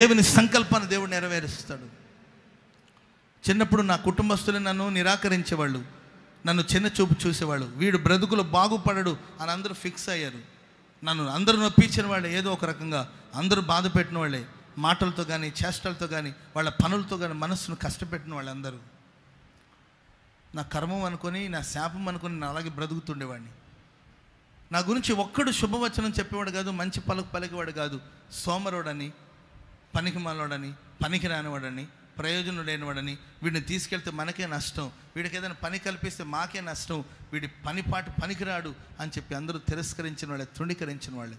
దేవుని సంకల్పాన్ని దేవుడు నెరవేరుస్తాడు. చిన్నప్పుడు నా కుటుంబస్తులు నన్ను నిరాకరించేవాళ్ళు, నన్ను చిన్న చూపు చూసేవాళ్ళు. వీడు బ్రతుకులు బాగుపడడు అని అందరూ ఫిక్స్ అయ్యారు. నన్ను అందరూ నొప్పించిన వాళ్ళే, ఏదో ఒక రకంగా అందరూ బాధ పెట్టిన వాళ్ళే, మాటలతో కానీ చేష్టలతో కానీ వాళ్ళ పనులతో కానీ మనస్సును కష్టపెట్టిన వాళ్ళందరూ. నా కర్మం అనుకొని, నా శాపం అనుకొని నేను అలాగే బ్రతుకుతుండేవాడిని. నా గురించి ఒక్కడు శుభవచనం చెప్పేవాడు కాదు, మంచి పలికేవాడు కాదు. సోమరుడని, పనికి మాలోడని, పనికి రానివాడని, ప్రయోజనం లేనివాడని, వీడిని తీసుకెళ్తే మనకే నష్టం, వీడికి ఏదైనా పని కల్పిస్తే మాకే నష్టం, వీడి పనిపాటు పనికిరాడు అని చెప్పి అందరూ తిరస్కరించిన వాళ్ళే, తృణీకరించిన వాళ్ళే.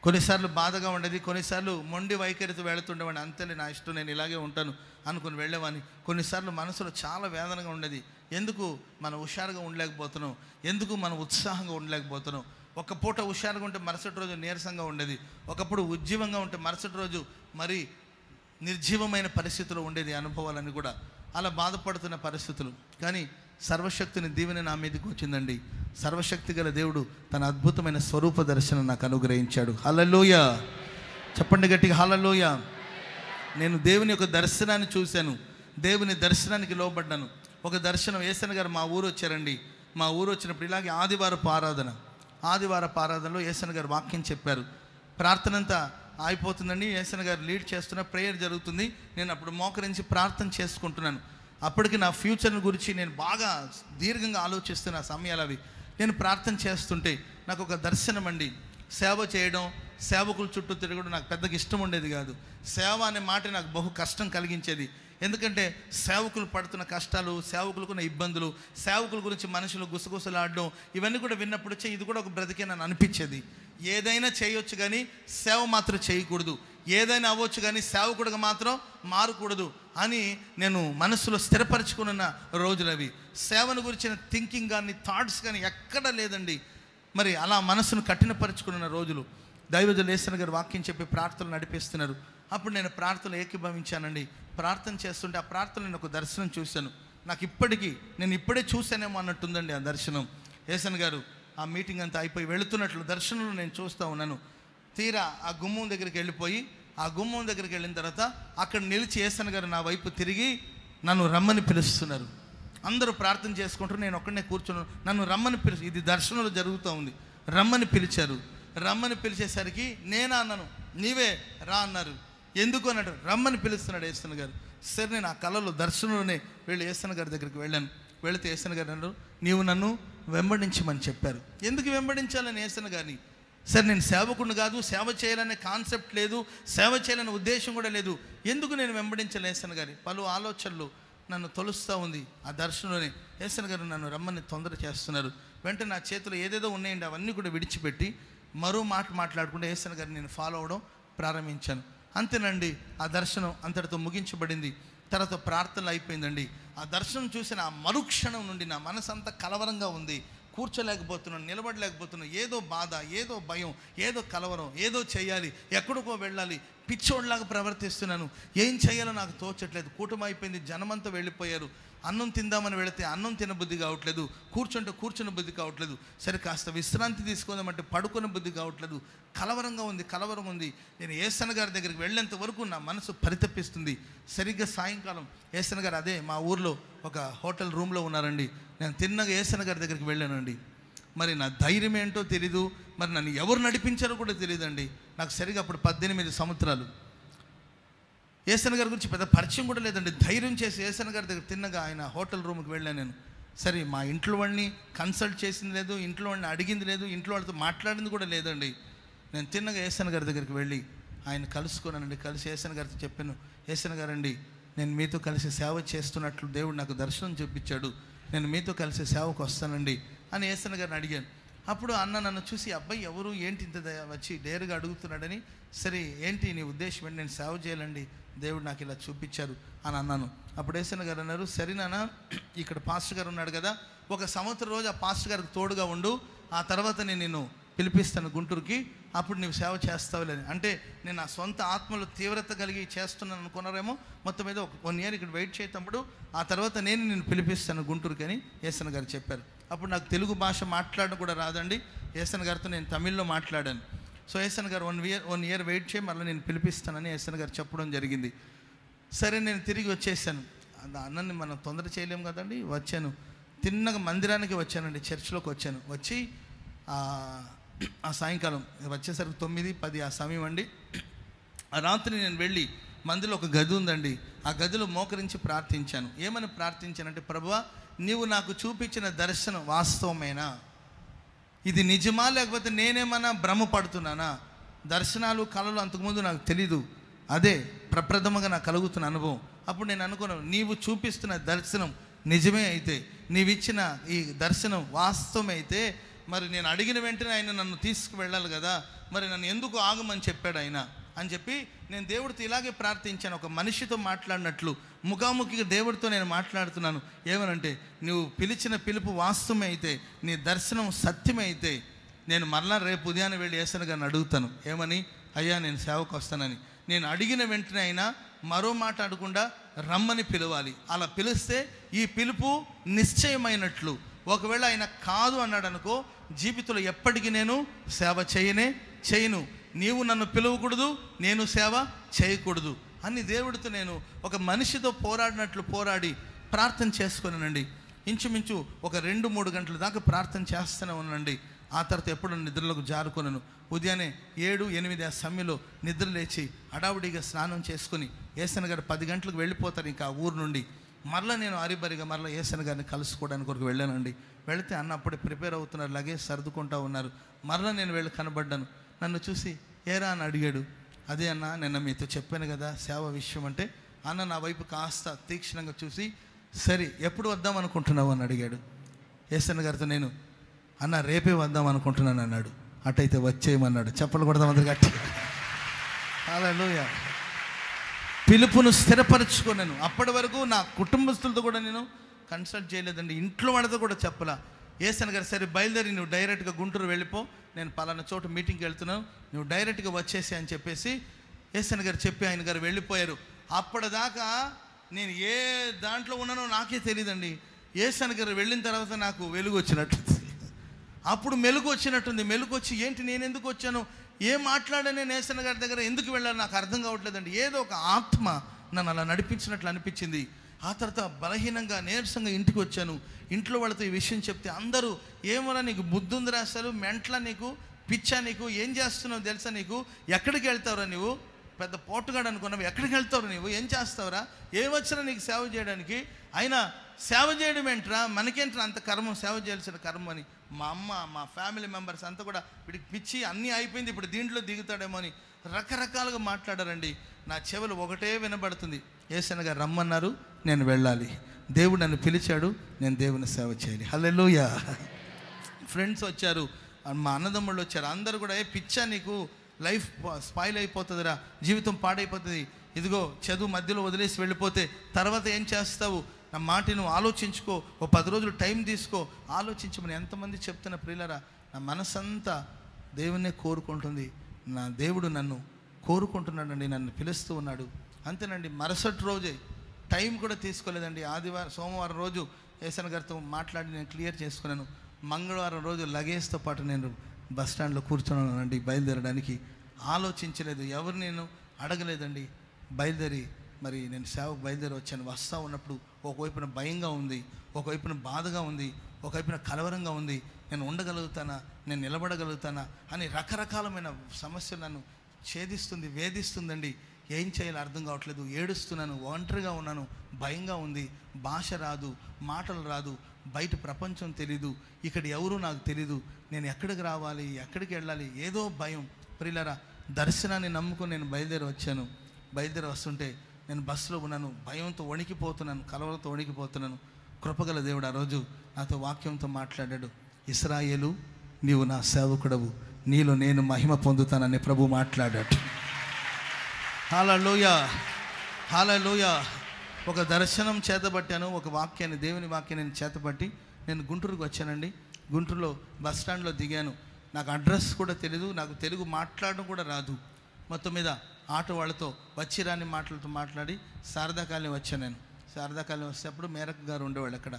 కొన్నిసార్లు బాధగా ఉండేది, కొన్నిసార్లు మొండి వైఖరితో వెళుతుండేవాడిని. అంతేలే నా ఇష్టం, నేను ఇలాగే ఉంటాను అనుకుని వెళ్ళేవాడిని. కొన్నిసార్లు మనసులో చాలా వేదనగా ఉండేది. ఎందుకు మనం హుషారుగా ఉండలేకపోతున్నాం, ఎందుకు మనం ఉత్సాహంగా ఉండలేకపోతున్నాం. ఒక పూట హుషారుగా ఉంటే మరుసటి రోజు నీరసంగా ఉండేది, ఒకప్పుడు ఉజ్జీవంగా ఉంటే మరుసటి రోజు మరి నిర్జీవమైన పరిస్థితులు ఉండేది అనుభవాలని కూడా. అలా బాధపడుతున్న పరిస్థితులు. కానీ సర్వశక్తిని దీవెన నా మీదకి వచ్చిందండి. సర్వశక్తి గల దేవుడు తన అద్భుతమైన స్వరూప దర్శనం నాకు అనుగ్రహించాడు. హల్లెలూయా, చెప్పండి గట్టిగా హల్లెలూయా. నేను దేవుని యొక్క దర్శనాన్ని చూశాను, దేవుని దర్శనానికి లోబడ్డాను. ఒక దర్శనం, యేసన్న గారు మా ఊరు వచ్చారండి. మా ఊరు వచ్చినప్పుడు ఇలాగే ఆదివారపు ఆరాధనలో యేసన్న గారు వాక్యం చెప్పారు. ప్రార్థన అంతా అయిపోతుందండి, యేసన్న గారు లీడ్ చేస్తున్న ప్రేయర్ జరుగుతుంది. నేను అప్పుడు మోకరించి ప్రార్థన చేసుకుంటున్నాను. అప్పటికి నా ఫ్యూచర్ని గురించి నేను బాగా దీర్ఘంగా ఆలోచిస్తున్న సమయాలు అవి. నేను ప్రార్థన చేస్తుంటే నాకు ఒక దర్శనం అండి. సేవ చేయడం, సేవకుల చుట్టూ తిరగడం నాకు పెద్దగా ఇష్టం ఉండేది కాదు. సేవ అనే మాట నాకు బహు కష్టం కలిగించేది. ఎందుకంటే సేవకులు పడుతున్న కష్టాలు, సేవకులకున్న ఇబ్బందులు, సేవకుల గురించి మనుషులు గుసగుసలాడడం, ఇవన్నీ కూడా విన్నప్పుడు ఇది కూడా ఒక బ్రతికేనని అనిపించేది. ఏదైనా చేయొచ్చు కానీ సేవ మాత్రం చేయకూడదు, ఏదైనా అవ్వచ్చు కానీ సేవకుడిగా మాత్రం మారకూడదు అని నేను మనసులో స్థిరపరచుకున్న రోజులు అవి. సేవను గురించిన థింకింగ్ కానీ థాట్స్ కానీ ఎక్కడా లేదండి. మరి అలా మనసును కఠినపరుచుకున్న రోజులు. దైవజనులు యేసన్న గారు వాక్యం చెప్పి ప్రార్థనలు నడిపిస్తున్నారు. అప్పుడు నేను ప్రార్థనలు ఏకీభవించానండి. ప్రార్థన చేస్తుంటే ఆ ప్రార్థనలో నేను ఒక దర్శనం చూశాను. నాకు నేను ఇప్పుడే చూశానేమో అన్నట్టుందండి ఆ దర్శనం. యేసన్న గారు ఆ మీటింగ్ అంతా అయిపోయి వెళుతున్నట్లు దర్శనంలో నేను చూస్తూ ఉన్నాను. తీరా ఆ గుమ్మం దగ్గరికి వెళ్ళిన తర్వాత అక్కడ నిలిచి యేసన్న గారు నా వైపు తిరిగి నన్ను రమ్మని పిలుస్తున్నారు. అందరూ ప్రార్థన చేసుకుంటారు, నేను ఒక్కడనే కూర్చున్నాను. నన్ను రమ్మని ఇది దర్శనంలో జరుగుతూ ఉంది. రమ్మని పిలిచారు. రమ్మని పిలిచేసరికి నేను అన్నాను, నీవే రా అన్నారు. ఎందుకు అన్నాడు, రమ్మని పిలుస్తున్నాడు యేసన్న గారు. సరే, నేను ఆ కళలో దర్శనంలోనే వెళ్ళి యేసన్న గారి దగ్గరికి వెళ్ళాను. వెళితే యేసన్న గారు అన్నారు, నీవు నన్ను వెంబడించమని చెప్పారు. ఎందుకు వెంబడించాలని యేసన్న గారిని? సరే, నేను సేవకుడిని కాదు, సేవ చేయాలనే కాన్సెప్ట్ లేదు, సేవ చేయాలనే ఉద్దేశం కూడా లేదు, ఎందుకు నేను వెంబడించాలి యేసన్న గారి? పలు ఆలోచనలు నన్ను తొలుస్తూ ఉంది. ఆ దర్శనంలోనే యేసన్న గారు నన్ను రమ్మని తొందర చేస్తున్నారు. వెంటనే నా చేతిలో ఏదేదో ఉన్నాయండి, అవన్నీ కూడా విడిచిపెట్టి మరో మాట మాట్లాడుకుంటే యేసన్న గారిని నేను ఫాలో అవడం ప్రారంభించాను. అంతేనండి, ఆ దర్శనం అంతటితో ముగించబడింది. తర్వాత ప్రార్థనలు అయిపోయిందండి. ఆ దర్శనం చూసిన ఆ మరుక్షణం నుండి నా మనసు అంతా కలవరంగా ఉంది. కూర్చోలేకపోతున్నాను, నిలబడలేకపోతున్నాను. ఏదో బాధ, ఏదో భయం, ఏదో కలవరం, ఏదో చేయాలి, ఎక్కడికో వెళ్ళాలి, పిచ్చోడ్లాగా ప్రవర్తిస్తున్నాను. ఏం చేయాలో నాకు తోచట్లేదు. కూటమి అయిపోయింది, జనమంతా వెళ్ళిపోయారు. అన్నం తిందామని వెళితే అన్నం తినబుద్ధి కావట్లేదు, కూర్చుంటే కూర్చున్న బుద్ధి కావట్లేదు. సరే, కాస్త విశ్రాంతి తీసుకుందామంటే పడుకునే బుద్ధి కావట్లేదు. కలవరం ఉంది. నేను యేసన్న గారి దగ్గరికి వెళ్ళేంత వరకు నా మనసు పరితపిస్తుంది. సరిగ్గా సాయంకాలం యేసన్న గారు అదే మా ఊర్లో ఒక హోటల్ రూమ్లో ఉన్నారండి. నేను తిన్నగా యేసన్న గారి దగ్గరికి వెళ్ళానండి. మరి నా ధైర్యం ఏంటో తెలీదు, మరి నన్ను ఎవరు నడిపించారో కూడా తెలియదండి. నాకు సరిగా అప్పుడు 18 సంవత్సరాలు. యేసన్న గారి గురించి పెద్ద పరిచయం కూడా లేదండి. ధైర్యం చేసి యేసన్న గారి దగ్గర తిన్నగా ఆయన హోటల్ రూమ్కి వెళ్ళాను నేను. సరే, మా ఇంట్లో వాళ్ళని కన్సల్ట్ చేసింది లేదు, ఇంట్లో వాళ్ళని అడిగింది లేదు, ఇంట్లో వాళ్ళతో మాట్లాడింది కూడా లేదండి. నేను తిన్నగా యేసన్న గారి దగ్గరికి వెళ్ళి ఆయన కలుసుకున్నానండి. కలిసి యేసన్న గారితో చెప్పాను, యేసన్న గారండి, నేను మీతో కలిసి సేవ చేస్తున్నట్లు దేవుడు నాకు దర్శనం చూపించాడు, నేను మీతో కలిసి సేవకు వస్తానండి అని యేసన్న గారిని అడిగాను. అప్పుడు అన్న నన్ను చూసి, అబ్బాయి ఎవరు, ఏంటి ఇంత వచ్చి డేరుగా అడుగుతున్నాడని, సరే ఏంటి నీ ఉద్దేశం ఏంటి? నేను సేవ చేయాలండి, దేవుడు నాకు ఇలా చూపించారు అని అన్నాను. అప్పుడు యేసన్న గారు అన్నారు, సరేనా, ఇక్కడ పాస్టర్ గారు ఉన్నాడు కదా, 1 సంవత్సరం రోజు ఆ పాస్టర్ గారికి తోడుగా ఉండు, ఆ తర్వాత నేను నిన్ను పిలిపిస్తాను గుంటూరుకి, అప్పుడు నీవు సేవ చేస్తావులేని. అంటే నేను నా సొంత ఆత్మలో తీవ్రత కలిగి చేస్తున్నాను అనుకున్నారేమో. మొత్తం మీద 1 ఇయర్ ఇక్కడ వెయిట్ చేయటప్పుడు ఆ తర్వాత నేను నిన్ను పిలిపిస్తాను గుంటూరుకి అని యేసన్న గారు చెప్పారు. అప్పుడు నాకు తెలుగు భాష మాట్లాడడం కూడా రాదండి. యేసన్న గారితో నేను తమిళ్లో మాట్లాడాను. సో ఏసన్ గారు 1 year వెయిట్ చేయి, మళ్ళీ నేను పిలిపిస్తానని ఏసన్ గారు చెప్పడం జరిగింది. సరే నేను తిరిగి వచ్చేసాను. అన్నని మనం తొందర చేయలేము కదండి. వచ్చాను, తిన్నగా మందిరానికి వచ్చానండి, చర్చిలోకి వచ్చాను. వచ్చి ఆ సాయంకాలం వచ్చేసరికి 9-10 ఆ సమయం అండి. ఆ రాత్రి నేను వెళ్ళి మందిలో ఒక గది ఉందండి, ఆ గదిలో మోకరించి ప్రార్థించాను. ఏమని ప్రార్థించానంటే, ప్రభువా నీవు నాకు చూపించిన దర్శనం వాస్తవమేనా? ఇది నిజమా లేకపోతే నేనేమన్నా భ్రమపడుతున్నానా? దర్శనాలు కళలు అంతకుముందు నాకు తెలీదు, అదే ప్రప్రథమంగా నాకు కలుగుతున్న అనుభవం. అప్పుడు నేను అనుకున్నాను, నీవు చూపిస్తున్న దర్శనం నిజమే అయితే, నీవిచ్చిన ఈ దర్శనం వాస్తవమే అయితే, మరి నేను అడిగిన వెంటనే ఆయన నన్ను తీసుకువెళ్ళాలి కదా, మరి నన్ను ఎందుకు ఆగమని చెప్పాడు ఆయన అని చెప్పి నేను దేవుడితో ఇలాగే ప్రార్థించాను. ఒక మనిషితో మాట్లాడినట్లు ముఖాముఖిగా దేవుడితో నేను మాట్లాడుతున్నాను. ఏమనంటే, నువ్వు పిలిచిన పిలుపు వాస్తవమే అయితే, నీ దర్శనం సత్యమే అయితే, నేను మరలా రేపు ఉదయాన్నే వెళ్ళి యేసయ్య గారిని అడుగుతాను. ఏమని? అయ్యా నేను సేవకు వస్తానని. నేను అడిగిన వెంటనే అయినా మరో మాట అడగకుండా రమ్మని పిలవాలి. అలా పిలిస్తే ఈ పిలుపు నిశ్చయమైనట్లు. ఒకవేళ ఆయన కాదు అన్నాడు అనుకో, జీవితంలో ఎప్పటికీ నేను సేవ చేయను. నీవు నన్ను పిలవకూడదు, నేను సేవ చేయకూడదు అని దేవుడితో నేను ఒక మనిషితో పోరాడినట్లు పోరాడి ప్రార్థన చేసుకున్నానండి. ఇంచుమించు ఒక 2-3 గంటల దాకా ప్రార్థన చేస్తూనే ఉన్నానండి. ఆ తర్వాత ఎప్పుడు నిద్రలోకి జారుకున్నాను. ఉదయాన్నే 7-8 ఆ సమయంలో నిద్ర లేచి హడావుడిగా స్నానం చేసుకుని యేసయ్య గారు 10 గంటలకు వెళ్ళిపోతారు ఇంకా ఆ ఊరు నుండి. మరలా నేను అరిబరిగా మరలా యేసయ్య గారిని కలుసుకోవడానికి కొరకు వెళ్ళానండి. వెళితే అన్న అప్పుడే ప్రిపేర్ అవుతున్నారు, లగేజ్ సర్దుకుంటూ ఉన్నారు. మరలా నేను వెళ్ళి కనబడ్డాను. నన్ను చూసి ఏరా అని అడిగాడు. అదే అన్న నిన్న మీతో చెప్పాను కదా సేవ విషయం అంటే. అన్న నా వైపు కాస్త తీక్షణంగా చూసి, సరే ఎప్పుడు వద్దాం అనుకుంటున్నావు అని అడిగాడు. యేసయ్య గారితో నేను, అన్న రేపే వద్దాం అనుకుంటున్నాను అన్నాడు. అటైతే వచ్చేయమన్నాడు. చెప్పలు కొడదాం అందరు గట్టిగా. హల్లెలూయా. పిలుపును స్థిరపరచుకున్నాను. అప్పటి వరకు నా కుటుంబస్తులతో కూడా నేను కన్సల్ట్ చేయలేదండి, ఇంట్లో వాళ్ళతో కూడా చెప్పలా. యేసయ్య గారు సరే బయలుదేరి నువ్వు డైరెక్ట్గా గుంటూరు వెళ్ళిపో, నేను పలానా చోట మీటింగ్కి వెళ్తున్నాను, నువ్వు డైరెక్ట్గా వచ్చేసి అని చెప్పేసి యేసయ్య గారు చెప్పి ఆయన గారు వెళ్ళిపోయారు. అప్పటిదాకా నేను ఏ దాంట్లో ఉన్నానో నాకే తెలియదండి. యేసయ్య గారు వెళ్ళిన తర్వాత నాకు వెలుగు వచ్చినట్టుంది. అప్పుడు మెలుగు వచ్చినట్టుంది. మెలుగు వచ్చి ఏంటి నేను ఎందుకు వచ్చాను, ఏం మాట్లాడాను నేను యేసయ్య గారి దగ్గర, ఎందుకు వెళ్ళాను నాకు అర్థం కావట్లేదండి. ఏదో ఒక ఆత్మ నన్ను అలా నడిపించినట్లు అనిపించింది. ఆ తర్వాత బలహీనంగా నీరసంగా ఇంటికి వచ్చాను. ఇంట్లో వాళ్ళతో ఈ విషయం చెప్తే అందరూ, ఏమోరా నీకు బుద్ధి ఉందిరా, అసలు మెంట్లా, నీకు పిచ్చా, నీకు ఏం చేస్తున్నావు తెలుసా, నీకు ఎక్కడికి వెళ్తావురా, నువ్వు పెద్ద పోటుగాడు అనుకున్నావు, ఎక్కడికి వెళ్తావురా, నువ్వు ఏం చేస్తావురా, ఏమొచ్చినా నీకు సేవ చేయడానికి, అయినా సేవ చేయడం ఏంట్రా, మనకేంట్రా అంత కర్మం, సేవ చేయాల్సిన కర్మం అని మా అమ్మ మా ఫ్యామిలీ మెంబర్స్ అంతా కూడా వీడికి పిచ్చి అన్నీ అయిపోయింది, ఇప్పుడు దీంట్లో దిగుతాడేమో అని రకరకాలుగా మాట్లాడారండి. నా చెవులు ఒకటే వినబడుతుంది, యేసయ్య గారు రమ్మన్నారు, నేను వెళ్ళాలి, దేవుడు నన్ను పిలిచాడు, నేను దేవుని సేవ చేయాలి. హల్లెలూయా. ఫ్రెండ్స్ వచ్చారు, మా అన్నదమ్ముళ్ళు వచ్చారు, అందరూ కూడా ఏ పిచ్చా నీకు, లైఫ్ స్పాయిల్ అయిపోతుందిరా, జీవితం పాడైపోతుంది, ఇదిగో చదువు మధ్యలో వదిలేసి వెళ్ళిపోతే తర్వాత ఏం చేస్తావు, నా మాట నువ్వు ఆలోచించుకో, ఓ 10 రోజులు టైం తీసుకో, ఆలోచించమని ఎంతమంది చెప్తున్న ప్రియులరా. నా మనసంతా దేవుణ్ణే కోరుకుంటుంది. నా దేవుడు నన్ను కోరుకుంటున్నాడండి, నన్ను పిలుస్తూ ఉన్నాడు. అంతేనండి. మరుసటి రోజే టైం కూడా తీసుకోలేదండి. సోమవారం రోజు యేసయ్య గారితో మాట్లాడి నేను క్లియర్ చేసుకున్నాను. మంగళవారం రోజు లగేజ్తో పాటు నేను బస్ స్టాండ్లో కూర్చున్నానండి బయలుదేరడానికి. ఆలోచించలేదు, ఎవరు నేను అడగలేదండి. బయలుదేరి మరి నేను సేవకు బయలుదేరి వచ్చాను. వస్తూ ఉన్నప్పుడు ఒకవైపున భయంగా ఉంది, ఒకవైపున బాధగా ఉంది, ఒకవైపున కలవరంగా ఉంది. నేను ఉండగలుగుతానా, నేను నిలబడగలుగుతానా అని రకరకాలమైన సమస్యలు నన్ను ఛేదిస్తుంది, వేధిస్తుందండి. ఏం చేయాలో అర్థం కావట్లేదు, ఏడుస్తున్నాను, ఒంటరిగా ఉన్నాను, భయంగా ఉంది, భాష రాదు, మాటలు రాదు, బయట ప్రపంచం తెలీదు, ఇక్కడ ఎవరు నాకు తెలీదు, నేను ఎక్కడికి రావాలి, ఎక్కడికి వెళ్ళాలి, ఏదో భయం. ప్రియులారా, దర్శనాన్ని నమ్ముకొని నేను బయలుదేరి వచ్చాను. బయలుదేరి వస్తుంటే నేను బస్సులో ఉన్నాను, భయంతో వణికిపోతున్నాను, కలవలతో వణికిపోతున్నాను. కృపగల దేవుడు ఆ రోజు నాతో వాక్యంతో మాట్లాడాడు. ఇశ్రాయేలు, నీవు నా సేవకుడవు, నీలో నేను మహిమ పొందుతానని ప్రభు మాట్లాడాడు. హల్లెలూయా, హల్లెలూయా. ఒక దర్శనం చేతబట్టాను, ఒక వాక్యాన్ని, దేవుని వాక్యాన్ని నేను చేతబట్టి నేను గుంటూరుకు వచ్చానండి. గుంటూరులో బస్ స్టాండ్లో దిగాను. నాకు అడ్రస్ కూడా తెలీదు, నాకు తెలుగు మాట్లాడడం కూడా రాదు. మొత్తం మీద ఆటో వాళ్ళతో వచ్చి రాని మాటలతో మాట్లాడి శారదా కాలనీ వచ్చాను. నేను శారదా కాలనీ వస్తే అప్పుడు మేరక్ గారు ఉండేవాళ్ళు అక్కడ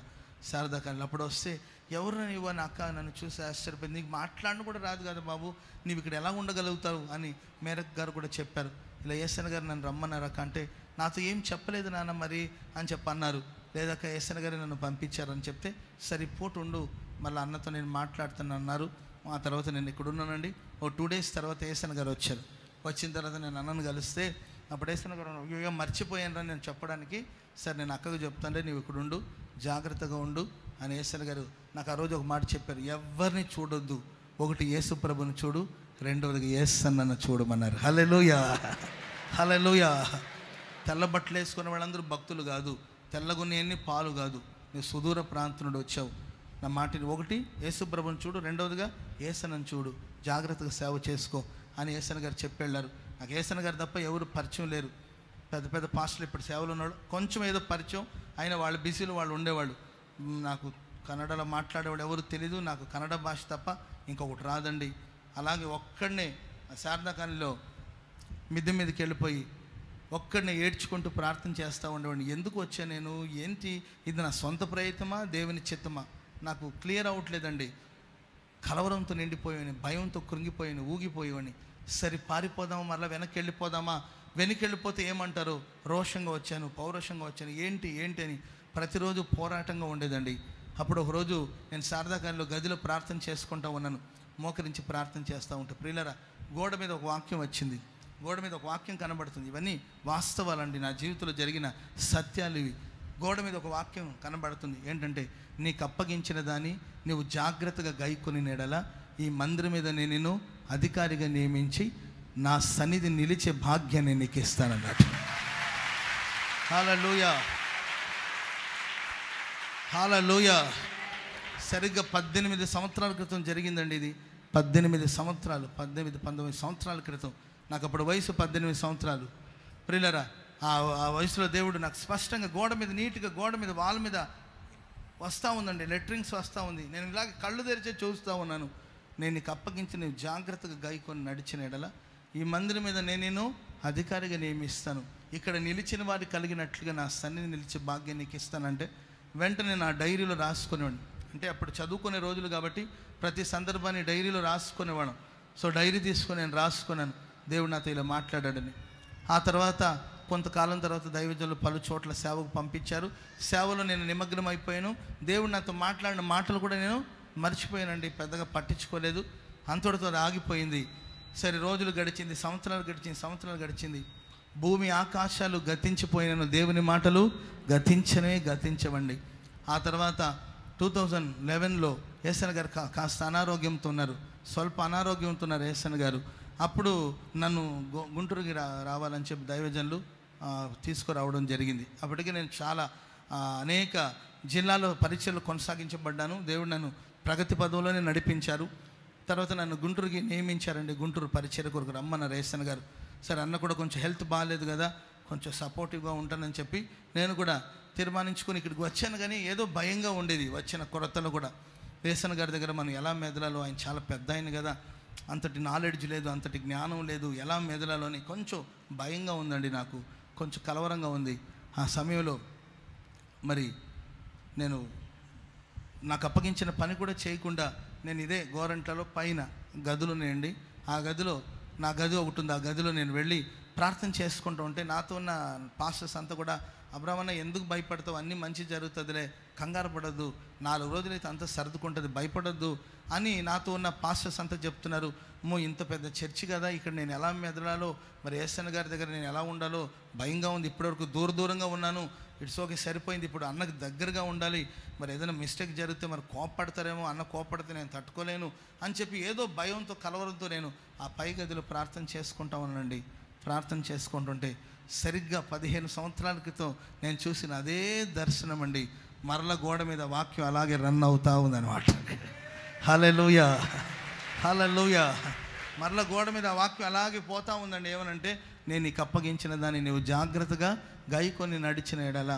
శారదా కాలనీ. అప్పుడు వస్తే ఎవరు నీవు అని అక్క నన్ను చూసి ఆశ్చర్యపోయింది. నీకు మాట్లాడడం కూడా రాదు కదా బాబు, నీవు ఇక్కడ ఎలా ఉండగలుగుతావు అని మేరక్ గారు కూడా చెప్పారు. ఇలా యేసన్న గారు నన్ను రమ్మన్నారు అక్క అంటే, నాతో ఏం చెప్పలేదు నాన్న మరి అని చెప్పన్నారు. లేదక్క యేసన్న గారు నన్ను పంపించారని చెప్తే, సరే పూట ఉండు మళ్ళీ అన్నతో నేను మాట్లాడుతాను అన్నారు. ఆ తర్వాత నేను ఇక్కడ ఉన్నానండి. ఓ 2 days తర్వాత యేసన్న గారు వచ్చారు. వచ్చిన తర్వాత నేను అన్నను కలిస్తే అప్పుడు యేసన్న గారు అయ్యో మర్చిపోయాను నేను చెప్పడానికి, సరే నేను అక్కకు చెప్తానులే, నీవు ఇక్కడ ఉండు, జాగ్రత్తగా ఉండు అని యేసన్న గారు నాకు ఆ రోజు ఒక మాట చెప్పారు. ఎవరిని చూడొద్దు, ఒకటి యేసు ప్రభుని చూడు, రెండవదిగా యేసన్నను చూడమన్నారు. హల్లెలూయా, హల్లెలూయా. తెల్ల బట్టలు వేసుకునే వాళ్ళందరూ భక్తులు కాదు, తెల్లగున్నయన్ని పాలు కాదు. నువ్వు సుదూర ప్రాంతం నుండి వచ్చావు. నా మాటిని, ఒకటి యేసు ప్రభుని చూడు, రెండవదిగా యేసన్నను చూడు, జాగ్రత్తగా సేవ చేసుకో అని యేసన్న గారు చెప్పెళ్ళారు. నాకు యేసన్న గారు తప్ప ఎవరు పరిచయం లేరు. పెద్ద పెద్ద పాస్టర్లు ఇప్పుడు సేవలు ఉన్నాడు, కొంచెం ఏదో పరిచయం అయినా వాళ్ళ బిజీలో వాళ్ళు ఉండేవాళ్ళు. నాకు కన్నడలో మాట్లాడేవాడు ఎవరు తెలీదు, నాకు కన్నడ భాష తప్ప ఇంకొకటి రాదండి. అలాగే ఒక్కడనే శారదాకానిలో మిద్దె మీదకి వెళ్ళిపోయి ఒక్కడిని ఏడ్చుకుంటూ ప్రార్థన చేస్తూ ఉండేవాడిని. ఎందుకు వచ్చా నేను, ఏంటి ఇది నా సొంత ప్రయత్నమా దేవుని చిత్తమా నాకు క్లియర్ అవ్వట్లేదండి. కలవరంతో నిండిపోయాను, భయంతో కృంగిపోయాను, ఊగిపోయాను. సరే పారిపోదామా, మరలా వెనక్కి వెళ్ళిపోదామా, వెనక్కి వెళ్ళిపోతే ఏమంటారు, రోషంగా వచ్చాను, పౌరుషంగా వచ్చాను, ఏంటి అని ప్రతిరోజు పోరాటంగా ఉండేదండి. అప్పుడు ఒకరోజు నేను శారదాకానిలో గదిలో ప్రార్థన చేసుకుంటూ ఉన్నాను, మోకరించి ప్రార్థన చేస్తూ ఉంటాను. ప్రియులరా, గోడ మీద ఒక వాక్యం వచ్చింది, గోడ మీద ఒక వాక్యం కనబడుతుంది. ఇవన్నీ వాస్తవాలండి, నా జీవితంలో జరిగిన సత్యాలు ఇవి. గోడ మీద ఒక వాక్యం కనబడుతుంది, ఏంటంటే నీకు అప్పగించిన దాన్ని నువ్వు జాగ్రత్తగా గైకొని నెడల ఈ మందిరం మీద నేను అధికారిగా నియమించి నా సన్నిధి నిలిచే భాగ్యాన్ని నీకు ఇస్తానన్నట్టు. హల్లెలూయా, హల్లెలూయా. సరిగ్గా 18 సంవత్సరాల క్రితం జరిగిందండి ఇది. 18 సంవత్సరాలు, 19 సంవత్సరాల క్రితం. నాకు అప్పుడు వయసు 18 సంవత్సరాలు. ప్రియులరా, ఆ వయసులో దేవుడు నాకు స్పష్టంగా గోడ మీద, నీట్గా గోడ మీద, వాల్ మీద వస్తూ ఉందండి, లెటరింగ్స్ వస్తూ ఉంది. నేను ఇలాగ కళ్ళు తెరిచే చూస్తూ ఉన్నాను. నేను నీకు అప్పగించి నువ్వు జాగ్రత్తగా గాయకొని నడిచిన ఎడల ఈ మందిరం మీద నేను అధికారిగా నియమిస్తాను, ఇక్కడ నిలిచిన వారికి కలిగినట్లుగా నా సన్నిధి నిలిచే భాగ్యం నీకు ఇస్తానంటే వెంటనే నా డైరీలో రాసుకునేవాడిని. అంటే అప్పుడు చదువుకునే రోజులు కాబట్టి ప్రతి సందర్భాన్ని డైరీలో రాసుకునేవాడు. సో డైరీ తీసుకొని నేను రాసుకున్నాను, దేవుడు నాతో ఇలా మాట్లాడాడని. ఆ తర్వాత కొంతకాలం తర్వాత దైవజనులు పలు చోట్ల సేవకు పంపించారు. సేవలో నేను నిమగ్నం అయిపోయాను. దేవుడు నాతో మాట్లాడిన మాటలు కూడా నేను మర్చిపోయానండి, పెద్దగా పట్టించుకోలేదు. అంతటితో ఆగిపోయింది. సరే రోజులు గడిచింది, సంవత్సరాలు గడిచింది. భూమి ఆకాశాలు గతించిపోయినను దేవుని మాటలు గతించవండి. ఆ తర్వాత 2011లో యేసన్న గారు కాస్త అనారోగ్యంతో ఉన్నారు, స్వల్ప అనారోగ్యంతో ఉన్నారు యేసన్న గారు. అప్పుడు నన్ను గుంటూరుకి రావాలని చెప్పి దైవజనులు తీసుకురావడం జరిగింది. అప్పటికి నేను చాలా అనేక జిల్లాలో పరిచయలు కొనసాగించబడ్డాను. దేవుడు నన్ను ప్రగతి పదవులోనే నడిపించారు. తర్వాత నన్ను గుంటూరుకి నియమించారండి, గుంటూరు పరిచయ కొరకు రమ్మన్నారు యేసన్న గారు. సరే అన్న కూడా కొంచెం హెల్త్ బాగాలేదు కదా, కొంచెం సపోర్టివ్గా ఉంటానని చెప్పి నేను కూడా తీర్మానించుకొని ఇక్కడికి వచ్చాను. కానీ ఏదో భయంగా ఉండేది వచ్చిన కొరతలు కూడా. యేసన్న గారి దగ్గర మనం ఎలా మెదలాలో, ఆయన చాలా పెద్ద ఆయన కదా, అంతటి నాలెడ్జ్ లేదు, అంతటి జ్ఞానం లేదు, ఎలా మెదలాలో అని కొంచెం భయంగా ఉందండి, నాకు కొంచెం కలవరంగా ఉంది. ఆ సమయంలో మరి నేను నాకు అప్పగించిన పని కూడా చేయకుండా నేను ఇదే గోరంట్లలో పైన గదులు నేండి, ఆ గదిలో నా గది ఒకటి ఉంది, ఆ గదిలో నేను వెళ్ళి ప్రార్థన చేసుకుంటూ ఉంటే నాతో ఉన్న పాస్టర్స్ అంతా కూడా, అబ్రాహ్మణ ఎందుకు భయపడతావు, అన్నీ మంచి జరుగుతుందిలే, కంగారు పడద్దు, 4 రోజులైతే అంతా సర్దుకుంటుంది, భయపడద్దు అని నాతో ఉన్న పాస్టర్స్ అంతా చెప్తున్నారు. ఇంత పెద్ద చర్చి కదా, ఇక్కడ నేను ఎలా మెదలాలో, మరి యేసన్న గారి దగ్గర నేను ఎలా ఉండాలో భయంగా ఉంది. ఇప్పటివరకు దూరంగా ఉన్నాను, ఇట్స్ ఓకే సరిపోయింది, ఇప్పుడు అన్నకు దగ్గరగా ఉండాలి, మరి ఏదైనా మిస్టేక్ జరిగితే మరి కోపడతారేమో, అన్న కోపడితే నేను తట్టుకోలేను అని చెప్పి ఏదో భయంతో కలవరంతో నేను ఆ పై గదిలో ప్రార్థన చేసుకుంటా ఉన్నానండి. ప్రార్థన చేసుకుంటుంటే సరిగ్గా 15 సంవత్సరాల క్రితం నేను చూసిన అదే దర్శనం అండి, మరల గోడ మీద వాక్యం అలాగే రన్ అవుతా ఉందన్నమాట. హల్లెలూయా, హల్లెలూయా. మరల గోడ మీద ఆ వాక్యం అలాగే పోతా ఉందండి. ఏమనంటే, నేను నీకు అప్పగించిన దాన్ని నువ్వు జాగ్రత్తగా గైకొని నడిచిన ఎడల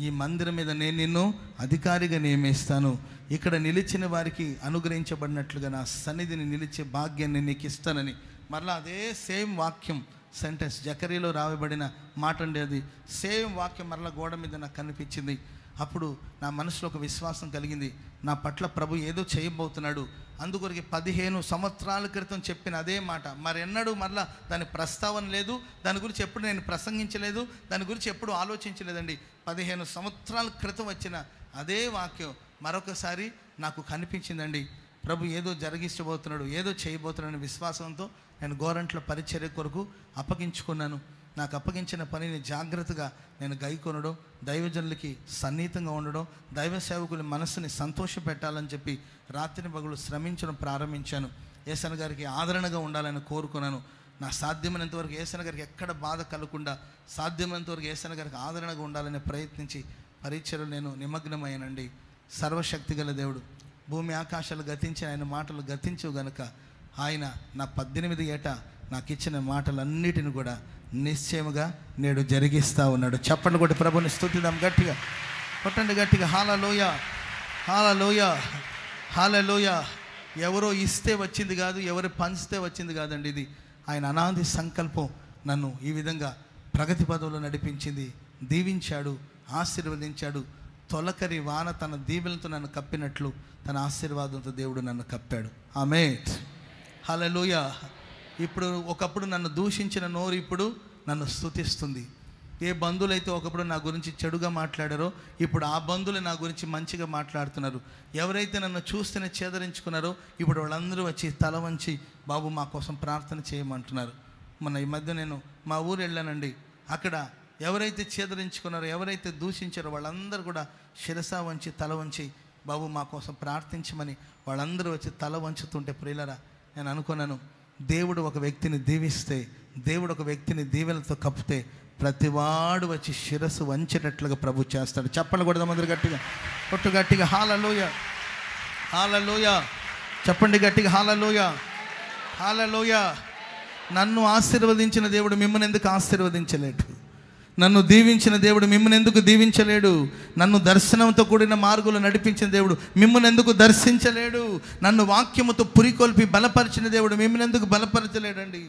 ఈ మందిరం మీద నేను నిన్ను అధికారిగా నియమిస్తాను, ఇక్కడ నిలిచిన వారికి అనుగ్రహించబడినట్లుగా నా సన్నిధిని నిలిచే భాగ్యాన్ని నీకు ఇస్తానని మరలా అదే సేమ్ వాక్యం సెంటెన్స్ జకరీలో రాయబడిన మాట అండి, అది సేమ్ వాక్యం మరలా గోడ మీద నాకు కనిపించింది. అప్పుడు నా మనసులో ఒక విశ్వాసం కలిగింది, నా పట్ల ప్రభు ఏదో చేయబోతున్నాడు. అందుకొరికి 15 సంవత్సరాల క్రితం చెప్పిన అదే మాట మరెన్నడూ మరలా దాని ప్రస్తావన లేదు, దాని గురించి ఎప్పుడు నేను ప్రసంగించలేదు, దాని గురించి ఎప్పుడు ఆలోచించలేదండి. 15 సంవత్సరాల క్రితం వచ్చిన అదే వాక్యం మరొకసారి నాకు కనిపించిందండి. ప్రభు ఏదో జరిగించబోతున్నాడు, ఏదో చేయబోతున్నాడని విశ్వాసంతో నేను గోరంట్ల పరిచర్య కొరకు అప్పగించుకున్నాను. నాకు అప్పగించిన పనిని జాగ్రత్తగా నేను గైకొనడం, దైవజనులకి సన్నిహితంగా ఉండడం, దైవ సేవకుల మనసుని సంతోషపెట్టాలని చెప్పి రాత్రి పగలు శ్రమించడం ప్రారంభించాను. యేసన్న గారికి ఆదరణగా ఉండాలని కోరుకున్నాను. నా సాధ్యమైనంత వరకు యేసన్న గారికి ఎక్కడ బాధ కలగకుండా, సాధ్యమైనంత వరకు యేసన్న గారికి ఆదరణగా ఉండాలని ప్రయత్నించి పరిచర్యలో నేను నిమగ్నమయ్యానండి. సర్వశక్తి గల దేవుడు, భూమి ఆకాశాలు గతించి ఆయన మాటలు గతించవు గనుక ఆయన నా 18 ఏట నాకు ఇచ్చిన మాటలన్నిటిని కూడా నిశ్చయముగా నేడు జరిగిస్తూ ఉన్నాడు. చప్పట్లు కొట్టి ప్రభుని స్తుతిద్దాం గట్టిగా, కొట్టండి గట్టిగా. హల్లెలూయా, హల్లెలూయా, హల్లెలూయా. ఎవరో ఇస్తే వచ్చింది కాదు, ఎవరు పంచితే వచ్చింది కాదండి. ఇది ఆయన అనాది సంకల్పం. నన్ను ఈ విధంగా ప్రగతి పదవిలో నడిపించింది, దీవించాడు, ఆశీర్వదించాడు. తొలకరి వాన తన దీవెలతో నన్ను కప్పినట్లు తన ఆశీర్వాదంతో దేవుడు నన్ను కప్పాడు. ఆమేన్, హల్లెలూయా. ఇప్పుడు ఒకప్పుడు నన్ను దూషించిన నోరు ఇప్పుడు నన్ను స్తుతిస్తుంది. ఏ బంధువులైతే ఒకప్పుడు నా గురించి చెడుగా మాట్లాడారో ఇప్పుడు ఆ బంధువులు నా గురించి మంచిగా మాట్లాడుతున్నారు. ఎవరైతే నన్ను చూస్తేనే చేదరించుకున్నారో ఇప్పుడు వాళ్ళందరూ వచ్చి తల వంచి బాబు మా కోసం ప్రార్థన చేయమంటున్నారు. మొన్న ఈ మధ్య నేను మా ఊరు వెళ్ళానండి. అక్కడ ఎవరైతే చేదరించుకున్నారో, ఎవరైతే దూషించారో వాళ్ళందరూ కూడా శిరస వంచి తల వంచి బాబు మా కోసం ప్రార్థించమని వాళ్ళందరూ వచ్చి తల వంచుతుంటే ప్రియులరా, నేను అనుకున్నాను, దేవుడు ఒక వ్యక్తిని దీవిస్తే, దేవుడు ఒక వ్యక్తిని దీవెనతో కప్పితే ప్రతివాడు వచ్చి శిరస్సు వంచేటట్లుగా ప్రభు చేస్తాడు. చెప్పండి కూడా అందరూ గట్టిగా, కొట్టు గట్టిగా. హల్లెలూయా, హల్లెలూయా. చెప్పండి గట్టిగా, హల్లెలూయా, హల్లెలూయా. నన్ను ఆశీర్వదించిన దేవుడు మిమ్మల్ని ఎందుకు ఆశీర్వదించలేడు? నన్ను దీవించిన దేవుడు మిమ్మల్ని ఎందుకు దీవించలేడు? నన్ను దర్శనంతో కూడిన మార్గంలో నడిపించిన దేవుడు మిమ్మల్ని ఎందుకు దర్శించలేడు? నన్ను వాక్యముతో పురికొల్పి బలపరిచిన దేవుడు మిమ్మల్ని ఎందుకు బలపరచలేడండి?